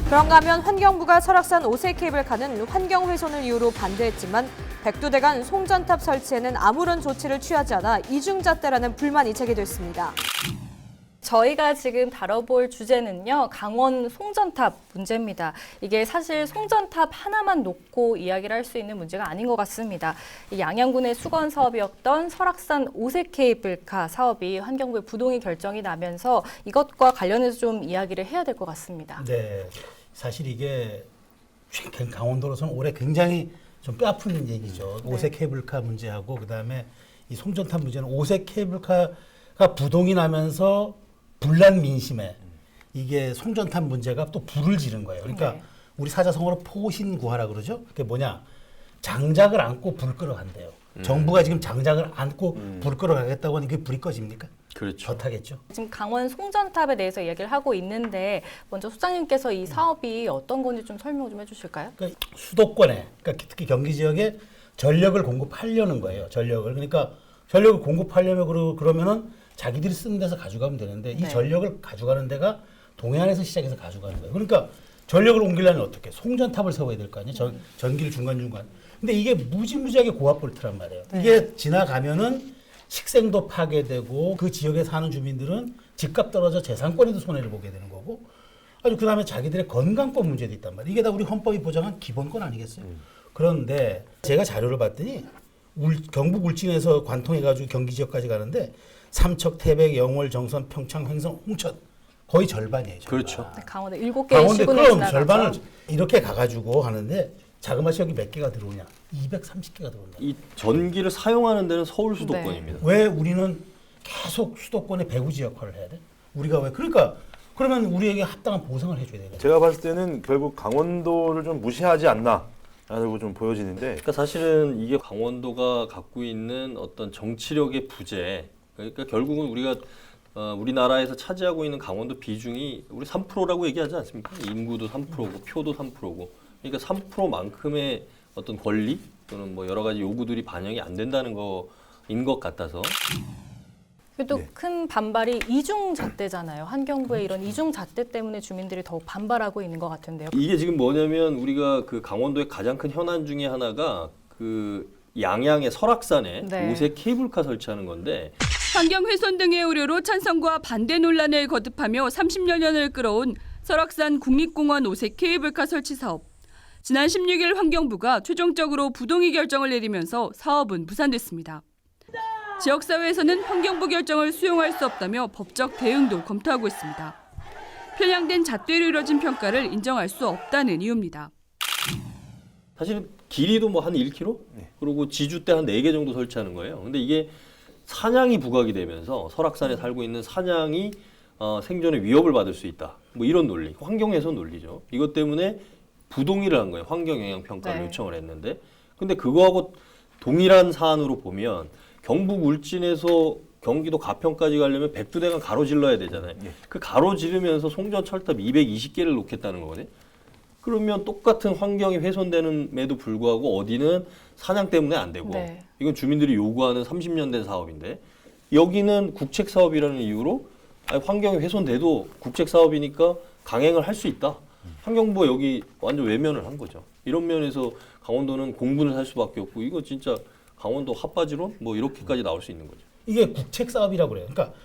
그런가 하면 환경부가 설악산 5세 케이블카는 환경 훼손을 이유로 반대했지만 백두대간 송전탑 설치에는 아무런 조치를 취하지 않아 이중잣대라는 불만이 제기됐습니다. 저희가 지금 다뤄볼 주제는요, 강원 송전탑 문제입니다. 이게 사실 송전탑 하나만 놓고 이야기를 할 수 있는 문제가 아닌 것 같습니다. 이 양양군의 수건 사업이었던 설악산 5세 케이블카 사업이 환경부의 부동의 결정이 나면서 이것과 관련해서 좀 이야기를 해야 될 것 같습니다. 네, 사실 이게 강원도로서는 올해 굉장히 좀 뼈아픈 얘기죠. 5세 케이블카 문제하고 그다음에 이 송전탑 문제는 5세 케이블카가 부동이 나면서 분란 민심에 이게 송전탑 문제가 또 불을 지른 거예요. 그러니까 네. 우리 사자성어로 포신구하라 그러죠. 그게 뭐냐? 장작을 안고 불 끌어간대요. 정부가 지금 장작을 안고 불 끌어가겠다고 하니 그게 불이 꺼집니까? 그렇죠. 못하겠죠. 지금 강원 송전탑에 대해서 이야기를 하고 있는데 먼저 소장님께서 이 사업이 어떤 건지 좀 설명 좀 해주실까요? 그러니까 수도권에, 그러니까 특히 경기 지역에 전력을 공급하려는 거예요. 전력을. 그러니까 전력을 공급하려면 그러면은 자기들이 쓰는 데서 가져가면 되는데 이 네. 전력을 가져가는 데가 동해안에서 시작해서 가져가는 거예요. 그러니까 전력을 옮기려면 어떻게? 송전탑을 세워야 될 거 아니에요. 전기를 중간중간. 근데 이게 무지무지하게 고압 볼트란 말이에요. 네. 이게 지나가면은 식생도 파괴되고 그 지역에 사는 주민들은 집값 떨어져 재산권에도 손해를 보게 되는 거고 아주 그다음에 자기들의 건강법 문제도 있단 말이에요. 이게 다 우리 헌법이 보장한 기본권 아니겠어요? 그런데 제가 자료를 봤더니 경북 울진에서 관통해가지고 경기 지역까지 가는데 삼척, 태백, 영월, 정선, 평창, 횡성, 홍천 거의 절반이에요. 절반. 그렇죠. 네, 강원도 7개의 강원도 시군을 그럼 지나가서 절반을 이렇게 가가지고 하는데 자그마치 여기 몇 개가 들어오냐? 230개가 들어온다. 이 전기를 사용하는 데는 서울 수도권입니다. 왜 우리는 계속 수도권의 배후지 역할을 해야 돼? 우리가 왜? 그러니까 그러면 우리에게 합당한 보상을 해줘야 되겠죠. 제가 봤을 때는 결국 강원도를 좀 무시하지 않나라고 좀 보여지는데 그러니까 사실은 이게 강원도가 갖고 있는 어떤 정치력의 부재. 그러니까 결국은 우리가 우리나라에서 차지하고 있는 강원도 비중이 우리 3%라고 얘기하지 않습니까? 인구도 3%고 표도 3%고. 그러니까 3%만큼의 어떤 권리 또는 뭐 여러 가지 요구들이 반영이 안 된다는 거인 것 같아서. 또 네. 큰 반발이 이중잣대잖아요. 환경부의 이런 이중잣대 때문에 주민들이 더욱 반발하고 있는 것 같은데요. 이게 지금 뭐냐면 우리가 그 강원도의 가장 큰 현안 중에 하나가 그 양양의 설악산에 네. 5세 케이블카 설치하는 건데 환경 훼손 등의 우려로 찬성과 반대 논란을 거듭하며 30여 년을 끌어온 설악산 국립공원 5세 케이블카 설치 사업. 지난 16일 환경부가 최종적으로 부동의 결정을 내리면서 사업은 무산됐습니다. 지역사회에서는 환경부 결정을 수용할 수 없다며 법적 대응도 검토하고 있습니다. 편향된 잣대로 이뤄진 평가를 인정할 수 없다는 이유입니다. 사실은 길이도 뭐 한 1km? 그리고 지주대 한 4개 정도 설치하는 거예요. 근데 이게 사냥이 부각이 되면서 설악산에 살고 있는 사냥이 생존의 위협을 받을 수 있다. 뭐 이런 논리, 환경훼손 논리죠. 이것 때문에 부동의를 한 거예요. 환경영향평가를 네. 요청을 했는데. 근데 그거하고 동일한 사안으로 보면 경북 울진에서 경기도 가평까지 가려면 백두대간 가로질러야 되잖아요. 그 가로지르면서 송전 철탑 220개를 놓겠다는 거거든요. 그러면 똑같은 환경이 훼손되는에도 불구하고 어디는 사냥 때문에 안 되고 네. 이건 주민들이 요구하는 30년 된 사업인데 여기는 국책 사업이라는 이유로 아니, 환경이 훼손돼도 국책 사업이니까 강행을 할 수 있다. 환경부가 여기 완전 외면을 한 거죠. 이런 면에서 강원도는 공분을 살 수밖에 없고 이거 진짜 강원도 핫바지론 뭐 이렇게까지 나올 수 있는 거죠. 이게 국책 사업이라고 그래요. 그러니까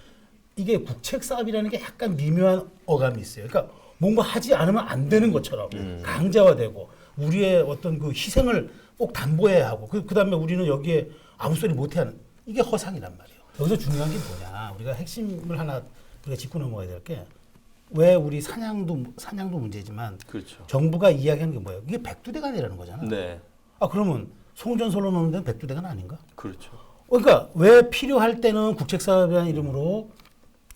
이게 국책 사업이라는 게 약간 미묘한 어감이 있어요. 그러니까 뭔가 하지 않으면 안 되는 것처럼 강제화되고 우리의 어떤 그 희생을 꼭 담보해야 하고 그다음에 우리는 여기에 아무 소리 못해 하는 이게 허상이란 말이에요. 여기서 중요한 게 뭐냐. 우리가 핵심을 하나 우리가 짚고 넘어가야 될 게 왜 우리 사냥도 문제지만 그렇죠. 정부가 이야기하는 게 뭐예요? 이게 백두대간이라는 거잖아. 네. 아 그러면 송전설로 놓는 데는 백두대간 아닌가? 그렇죠. 그러니까 왜 필요할 때는 국책사업이라는 이름으로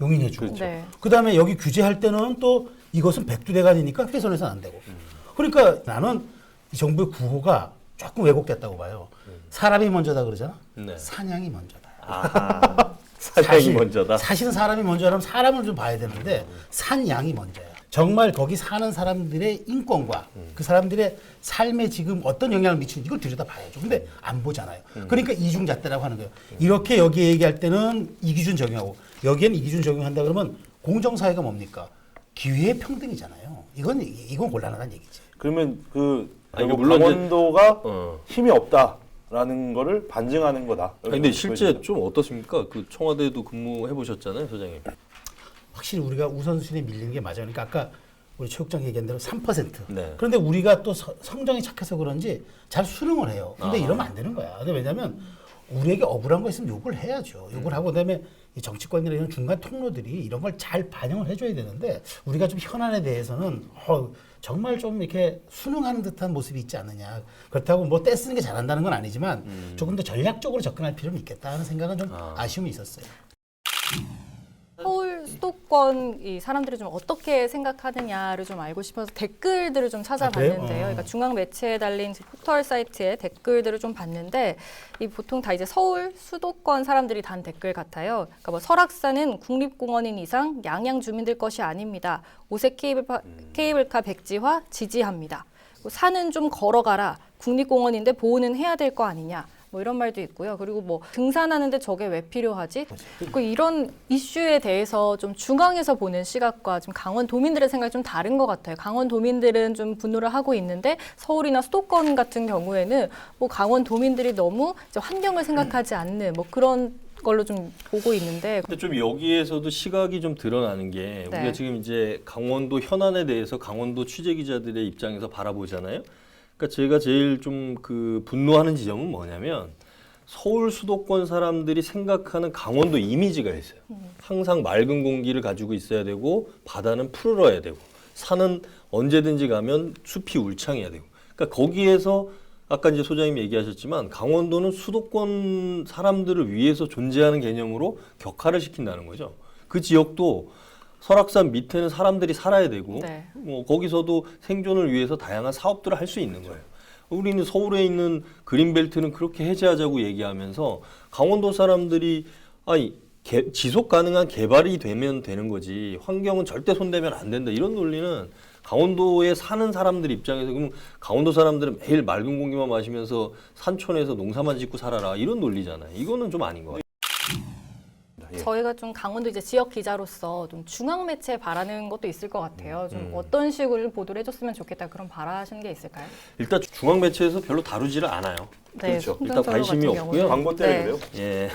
용인해주고 그렇죠. 네. 그다음에 여기 규제할 때는 또 이것은 백두대간이니까 훼손해서는 안 되고. 그러니까 나는 이 정부의 구호가 조금 왜곡됐다고 봐요. 사람이 먼저다 그러잖아. 네. 사냥이 먼저다. 아, 사냥이 먼저다. 사실은 사람이 먼저라면 사람을 좀 봐야 되는데 산양이 먼저야. 정말 거기 사는 사람들의 인권과 그 사람들의 삶에 지금 어떤 영향을 미치는지 이걸 들여다봐야죠. 근데 안 보잖아요. 그러니까 이중잣대라고 하는 거예요. 이렇게 여기 얘기할 때는 이 기준 적용하고 여기에는 이 기준 적용한다 그러면 공정사회가 뭡니까? 기회의 평등이잖아요. 이건 곤란하다는 얘기지. 그러면 그 아니, 결국 물론 이제- 강원도가 힘이 없다라는 거를 반증하는 거다. 근데 실제 좀 어떻습니까? 그 청와대도 근무해 보셨잖아요, 소장님. 확실히 우리가 우선순위에 밀리는 게 맞아요. 그러니까 아까 우리 최국장 얘기한 대로 3%. 네. 그런데 우리가 또 성정이 착해서 그런지 잘 수능을 해요. 근데 아. 이러면 안 되는 거야. 근데 왜냐하면 우리에게 억울한 거 있으면 욕을 해야죠. 욕을 하고 그다음에 이 정치권이나 이런 중간 통로들이 이런 걸 잘 반영을 해줘야 되는데 우리가 좀 현안에 대해서는 정말 좀 이렇게 순응하는 듯한 모습이 있지 않느냐. 그렇다고 뭐 떼쓰는 게 잘한다는 건 아니지만 조금 더 전략적으로 접근할 필요는 있겠다 하는 생각은 좀 아쉬움이 있었어요. 서울 수도권 이 사람들이 좀 어떻게 생각하느냐를 좀 알고 싶어서 댓글들을 좀 찾아봤는데요. 그러니까 중앙 매체에 달린 포털 사이트에 댓글들을 좀 봤는데 이 보통 다 이제 서울 수도권 사람들이 단 댓글 같아요. 그러니까 뭐 설악산은 국립공원인 이상 양양 주민들 것이 아닙니다. 오색 케이블카 백지화 지지합니다. 산은 좀 걸어가라. 국립공원인데 보호는 해야 될 거 아니냐. 뭐 이런 말도 있고요. 그리고 뭐 등산하는데 저게 왜 필요하지? 그 이런 이슈에 대해서 좀 중앙에서 보는 시각과 좀 강원도민들의 생각이 좀 다른 것 같아요. 강원도민들은 좀 분노를 하고 있는데 서울이나 수도권 같은 경우에는 뭐 강원도민들이 너무 이제 환경을 생각하지 않는 뭐 그런 걸로 좀 보고 있는데. 근데 좀 여기에서도 시각이 좀 드러나는 게 네. 우리가 지금 이제 강원도 현안에 대해서 강원도 취재 기자들의 입장에서 바라보잖아요. 그러니까 제가 제일 좀 그 분노하는 지점은 뭐냐면 서울 수도권 사람들이 생각하는 강원도 이미지가 있어요. 항상 맑은 공기를 가지고 있어야 되고 바다는 푸르러야 되고 산은 언제든지 가면 숲이 울창해야 되고. 그러니까 거기에서 아까 이제 소장님이 얘기하셨지만 강원도는 수도권 사람들을 위해서 존재하는 개념으로 격화를 시킨다는 거죠. 그 지역도 설악산 밑에는 사람들이 살아야 되고 네. 뭐 거기서도 생존을 위해서 다양한 사업들을 할 수 있는 거예요. 우리는 서울에 있는 그린벨트는 그렇게 해제하자고 얘기하면서 강원도 사람들이 지속 가능한 개발이 되면 되는 거지 환경은 절대 손대면 안 된다 이런 논리는 강원도에 사는 사람들 입장에서 그러면 강원도 사람들은 매일 맑은 공기만 마시면서 산촌에서 농사만 짓고 살아라 이런 논리잖아요. 이거는 좀 아닌 것 같아요. 저희가 좀 강원도 이제 지역 기자로서 좀 중앙 매체에 바라는 것도 있을 것 같아요. 좀 어떤 식으로 보도를 해줬으면 좋겠다 그런 바라시는 게 있을까요? 일단 중앙 매체에서 별로 다루지를 않아요. 네, 그렇죠. 일단 송전설로 관심이 같은 없고요. 경우는. 광고 때문에 네. 그래요? 예.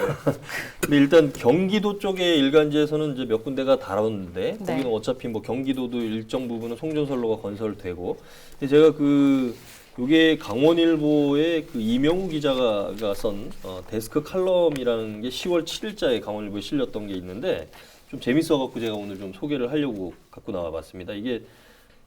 근데 일단 경기도 쪽의 일간지에서는 이제 몇 군데가 다뤘는데 네. 거기는 어차피 뭐 경기도도 일정 부분은 송전선로가 건설되고 근데 제가 요게 강원일보의 그 이명우 기자가 쓴 데스크 칼럼이라는 게 10월 7일자에 강원일보에 실렸던 게 있는데 좀 재밌어갖고 제가 오늘 좀 소개를 하려고 갖고 나와봤습니다. 이게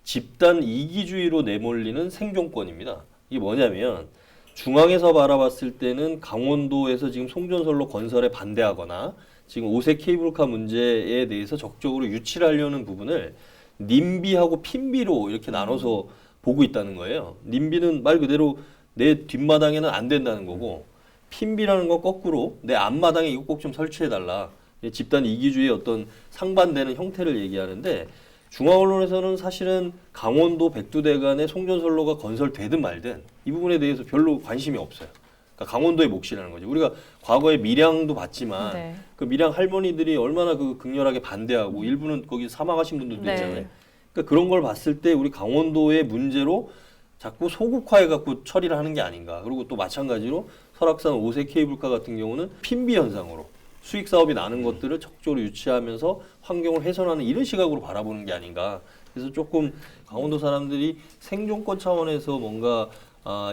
집단 이기주의로 내몰리는 생존권입니다. 이게 뭐냐면 중앙에서 바라봤을 때는 강원도에서 지금 송전선로 건설에 반대하거나 지금 오색 케이블카 문제에 대해서 적극적으로 유치를 하려는 부분을 님비하고 핀비로 이렇게 나눠서 보고 있다는 거예요. 님비는 말 그대로 내 뒷마당에는 안 된다는 거고 핀비라는 건 거꾸로 내 앞마당에 이거 꼭 좀 설치해달라. 집단 이기주의의 어떤 상반되는 형태를 얘기하는데 중앙 언론에서는 사실은 강원도 백두대간의 송전선로가 건설되든 말든 이 부분에 대해서 별로 관심이 없어요. 그러니까 강원도의 몫이라는 거죠. 우리가 과거에 밀양도 봤지만 네. 그 밀양 할머니들이 얼마나 그 극렬하게 반대하고 일부는 거기 사망하신 분들도 네. 있잖아요. 그러니까 그런 걸 봤을 때 우리 강원도의 문제로 자꾸 소극화해 갖고 처리를 하는 게 아닌가. 그리고 또 마찬가지로 설악산 오색 케이블카 같은 경우는 핀비 현상으로 수익 사업이 나는 것들을 적극적으로 유치하면서 환경을 훼손하는 이런 시각으로 바라보는 게 아닌가. 그래서 조금 강원도 사람들이 생존권 차원에서 뭔가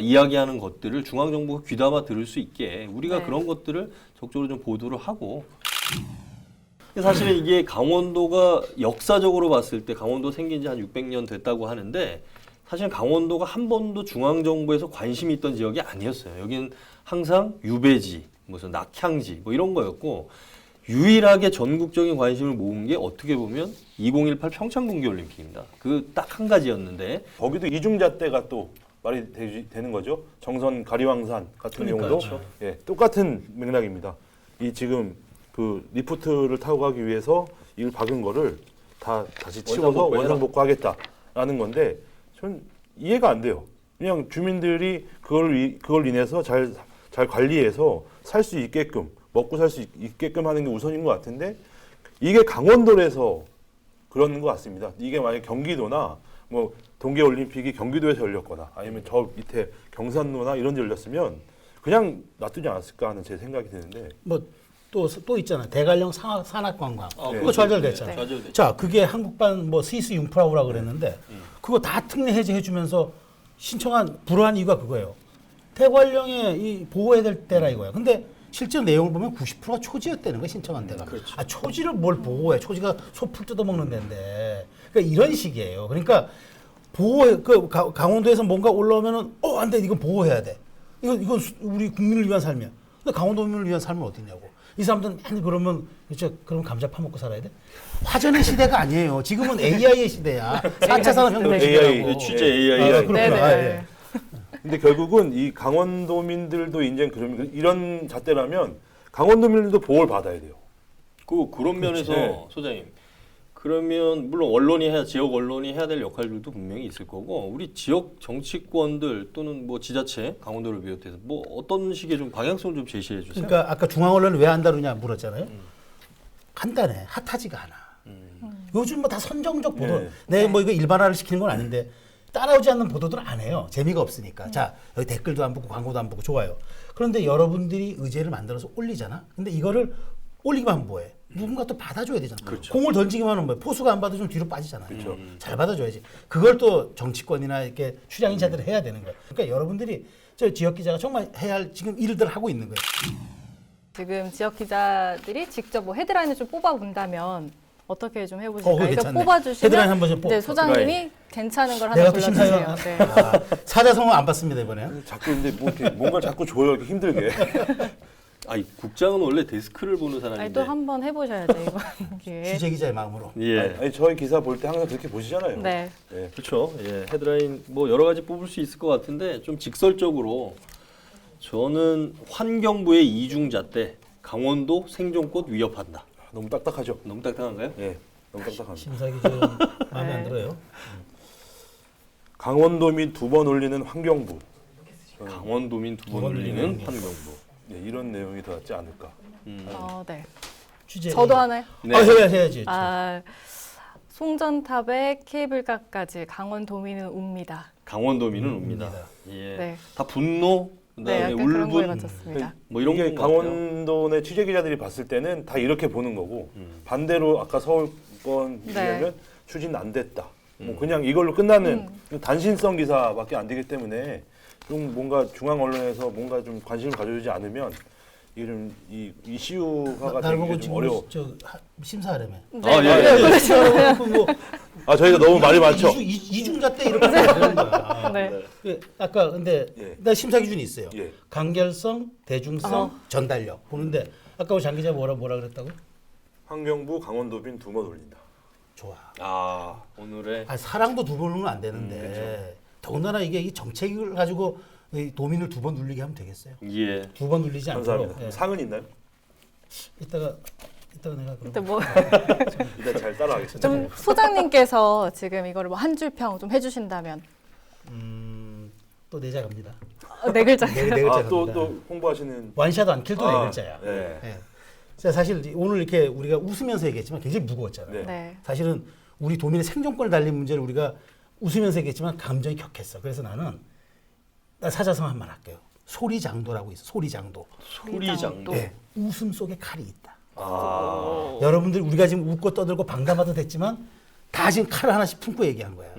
이야기하는 것들을 중앙정부가 귀담아 들을 수 있게 우리가 네. 그런 것들을 적극적으로 좀 보도를 하고 사실은 이게 강원도가 역사적으로 봤을 때 강원도 생긴 지 한 600년 됐다고 하는데 사실 강원도가 한 번도 중앙정부에서 관심이 있던 지역이 아니었어요. 여기는 항상 유배지, 무슨 낙향지 뭐 이런 거였고 유일하게 전국적인 관심을 모은 게 어떻게 보면 2018 평창 동계올림픽입니다. 그 딱 한 가지였는데 거기도 이중잣대가 또 말이 되는 거죠. 정선 가리왕산 같은 경우도 예, 똑같은 맥락입니다. 이 지금 그 리프트를 타고 가기 위해서 이걸 박은 거를 다 다시 치워서 원상복구하겠다라는 건데 전 이해가 안 돼요. 그냥 주민들이 그걸 인해서 잘 관리해서 살 수 있게끔 먹고 살 수 있게끔 하는 게 우선인 것 같은데 이게 강원도에서 그런 것 같습니다. 이게 만약 경기도나 뭐 동계올림픽이 경기도에서 열렸거나 아니면 저 밑에 경산도나 이런 데 열렸으면 그냥 놔두지 않았을까 하는 제 생각이 드는데 뭐 또 있잖아요. 대관령 산악관광. 네. 그거 좌절됐잖아요. 좌절됐죠. 자, 그게 한국반 뭐 스위스 융프라우라고 그랬는데 그거 다 특례 해제해주면서 신청한 불허한 이유가 그거예요. 대관령에 이 보호해야 될 때라 이거예요. 근데 실제 내용을 보면 90%가 초지였다는 거예요. 신청한 데가. 그렇죠. 아, 초지를 뭘 보호해? 초지가 소풀 뜯어먹는 데인데. 그러니까 이런 식이에요. 그러니까 강원도에서 뭔가 올라오면은 안 돼. 이건 보호해야 돼. 이건 우리 국민을 위한 삶이야. 근데 강원도민을 위한 삶은 어디냐고. 이 사람들은 맨 그러면 그럼 감자 파먹고 살아야 돼? 화전의 시대가 아니에요. 지금은 AI의 시대야. 4차 산업혁명 시대라고. 취재 AI. 그렇구나. 예. 근데 결국은 이 강원도민들도 이제 이런 잣대라면 강원도민들도 보호를 받아야 돼요. 그런 면에서 네. 소장님 그러면 물론 지역 언론이 해야 될 역할들도 분명히 있을 거고 우리 지역 정치권들 또는 뭐 지자체 강원도를 비롯해서 뭐 어떤 식의 좀 방향성을 좀 제시해 주세요. 그러니까 아까 중앙 언론을 왜 안 다루냐 물었잖아요. 간단해. 핫하지가 않아. 요즘 뭐 다 선정적 보도. 네. 내 뭐 이거 일반화를 시키는 건 아닌데 따라오지 않는 보도들은 안 해요. 재미가 없으니까. 자, 여기 댓글도 안 붙고 광고도 안 붙고 좋아요. 그런데 여러분들이 의제를 만들어서 올리잖아. 근데 이거를 올리기만 하면 뭐해? 누군가 또 받아줘야 되잖아. 그렇죠. 공을 던지기만 하면 뭐해? 포수가 안 받아주면 뒤로 빠지잖아요. 그렇죠. 잘 받아줘야지. 그걸 또 정치권이나 이렇게 출향인자들이 해야 되는 거예요. 그러니까 여러분들이 저 지역 기자가 정말 해야 할 지금 일들을 하고 있는 거예요. 지금 지역 기자들이 직접 뭐 헤드라인을 좀 뽑아본다면 어떻게 좀 해보실까요? 그거 일단 괜찮네. 뽑아주시면 헤드라인 한 번씩 이제 소장님이 괜찮은 걸 하나 내가 또 골라주세요. 심사위원. 네. 사자성어 안 받습니다 이번에. 자꾸 근데 뭐 이렇게 뭔가 자꾸 줘요 이렇게 힘들게. 아니 국장은 원래 데스크를 보는 아니 사람인데. 또 한 번 해보셔야죠 이번 기회에. 취재 기자의 마음으로. 예. 아니 저희 기사 볼 때 항상 그렇게 보시잖아요. 네. 네. 그렇죠. 예. 헤드라인 뭐 여러 가지 뽑을 수 있을 것 같은데 좀 직설적으로 저는 환경부의 이중잣대 강원도 생존권 위협한다. 너무 딱딱하죠. 너무 딱딱한가요? 예, 너무 딱딱합니다. 심사 기준 마음에 안 들어요. 강원도민 2번 올리는 환경부. 강원도민 두 번 번 올리는 올리는 환경부. 네, 이런 내용이 더 낫지 않을까. 네. 취재. 저도 하나요? 네. 해야지. 송전탑의 케이블카까지 강원도민은 웁니다. 강원도민은 옵니다. 예. 네. 다 분노, 네, 그다음에 약간 그런 거에 울분, 맞췄습니다. 뭐 이런 이게 건 같아요. 강원도 내 취재 기자들이 봤을 때는 다 이렇게 보는 거고 반대로 아까 서울권이라면 추진 안 됐다. 뭐 그냥 이걸로 끝나는 단신성 기사밖에 안 되기 때문에 좀 뭔가 중앙 언론에서 뭔가 좀 관심을 가져주지 않으면 이게 좀 이 이슈화가 날 보고 되기 좀 지금 어려워. 심사하려면. 아, 예. 뭐 아 저희가 너무 말이 많죠. 이중잣대 이렇게 되는 거야. 네. 아까 근데 예. 나 심사 기준이 있어요. 예. 간결성, 대중성, 전달력 보는데 아까 우리 장 기자 뭐라 그랬다고? 환경부 강원도민 2번 올린다. 좋아. 아 오늘의 사랑도 2번 누르면 안 되는데 더군다나 이게 이 정책을 가지고 이 도민을 2번 눌리게 하면 되겠어요. 예. 2번 눌리지 않도록. 감사합니다. 예. 상은 있나요? 이따가 내가 근데 그럼 뭐 일단 잘 따라가겠습니다. 좀 소장님께서 지금 이거를 뭐 한 줄 평 좀 해주신다면 또 내자 갑니다. 네 글자. 네 글자 갑니다. 또 홍보하시는 완샷 안 킬도 네 글자야. 네. 예. 자, 사실 오늘 이렇게 우리가 웃으면서 얘기했지만 굉장히 무거웠잖아요. 네. 네. 사실은 우리 도민의 생존권을 달린 문제를 우리가 웃으면서 얘기했지만 감정이 격했어. 그래서 나는 사자성 한 말 할게요. 소리장도라고 있어. 소리장도. 소리장도. 네. 웃음 속에 칼이 있다. 여러분들 우리가 지금 웃고 떠들고 방담하도 됐지만 다 지금 칼을 하나씩 품고 얘기한 거야.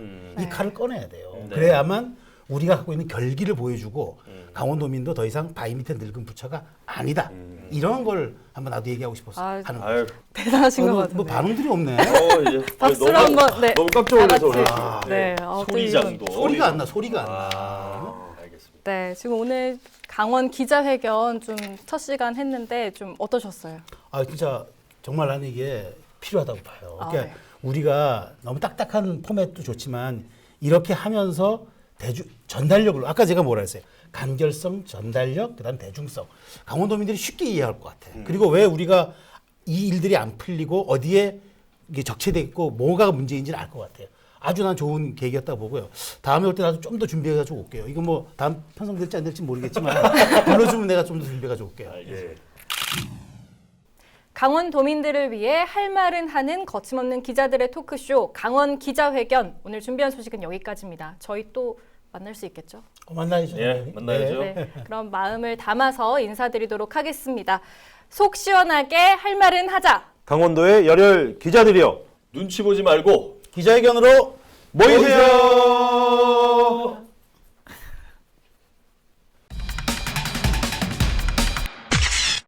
이 칼을 꺼내야 돼요. 네. 그래야만 우리가 갖고 있는 결기를 보여주고 강원도민도 더 이상 바위 밑에 늙은 부처가 아니다. 이런 걸 한번 나도 얘기하고 싶어서 아, 하는 아유, 거죠. 대단하신 것 뭐 같은데. 반응들이 없네. 이제 박수로 한번 네. 너무 깜짝 놀라서 다 같이. 그래. 네. 또 소리장도. 소리가 안 나, 소리가 안 나. 알겠습니다. 네, 지금 오늘 강원 기자회견 좀 첫 시간 했는데 좀 어떠셨어요? 아 진짜 정말 나는 이게 필요하다고 봐요. 아, 그러니까 네. 우리가 너무 딱딱한 포맷도 좋지만 이렇게 하면서 전달력을 아까 제가 뭐라 했어요? 간결성, 전달력, 그다음 대중성. 강원도민들이 쉽게 이해할 것 같아. 그리고 왜 우리가 이 일들이 안 풀리고 어디에 이게 적체돼 있고 뭐가 문제인지를 알 것 같아요. 아주 난 좋은 계기였다고 보고요. 다음에 올 때 나도 좀 더 준비해가지고 올게요. 이거 뭐 다음 편성될지 안 될지 모르겠지만 불러주면 내가 좀 더 준비해가지고 올게요. 예. 강원도민들을 위해 할 말은 하는 거침없는 기자들의 토크쇼 강원 기자회견. 오늘 준비한 소식은 여기까지입니다. 저희 또 만날 수 있겠죠? 만나야죠. 예, 만나야죠. 네, 그럼 마음을 담아서 인사드리도록 하겠습니다. 속 시원하게 할 말은 하자. 강원도의 열혈 기자들이요. 눈치 보지 말고 기자회견으로 모이세요.